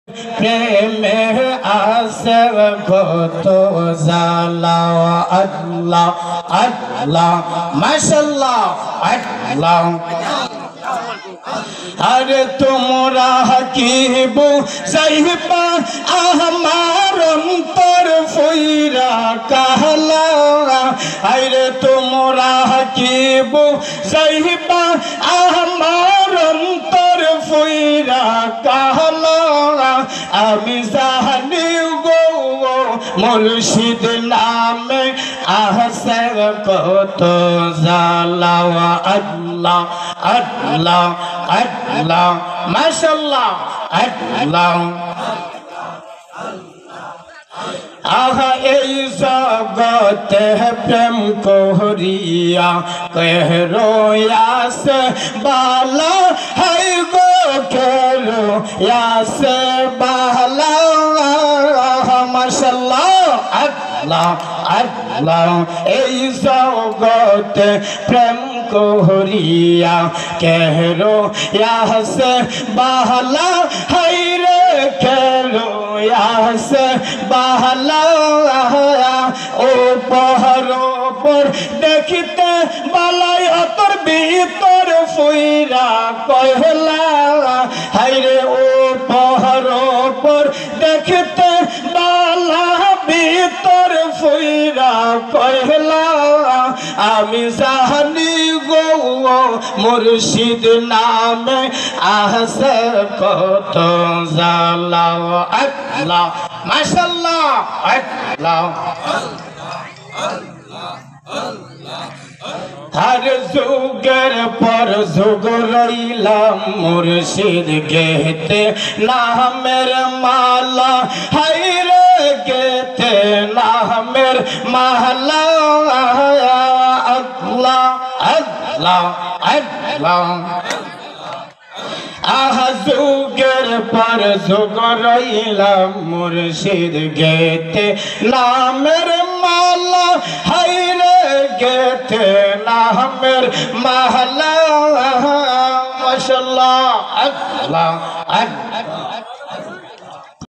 প্রেমে আসে কত জালা আল্লাহ আল্লাহ মাশাআল্লাহ আল্লাহ আরে তোমরা কি বুঝাইবা আমার অন্তর ফইরা কাহলা আরে তোমরা কি বুঝাইবা আমার অন্তর ফইরা কাহলা আমি জানি গো মুর্শিদ নামে আসে কত জালা আল্লাহ আল্লাহ আল্লাহ মাশাআল্লাহ আল্লাহ আহা এই জগতে প্রেম করিয়া কেহরো আসে বালা হাই গো কেহরো আসে বালা মাশাআল্লাহ আল্লাহ আল্লাহ এই জগতে প্রেম করিয়া কেহরো আসে বালা হাই রে কেহরো আসে বালা ও পাহাড় পর দেখিতে বালাই অতর ভিতর ফুইরা কহলা হাইরে ও পাহাড় পর দেখিতে বালা ভিতর ফুইরা কহলা আমি জানি গো মুর্শিদ নামে আসে কত জালা আল্লাহ মাশাআল্লাহ আল্লাহ हर जुगर पर जुग रईलाम मुर्शिद कहते ना मेरे माला हायरे कहते ना मेरे महला अल्लाह अल्लाह अल्लाह जुगर पर जुगर रईलाम मुर्शिद कहते ना मेरे माला हायरे कहते ना मेरे महला माशाअल्लाह अल्लाह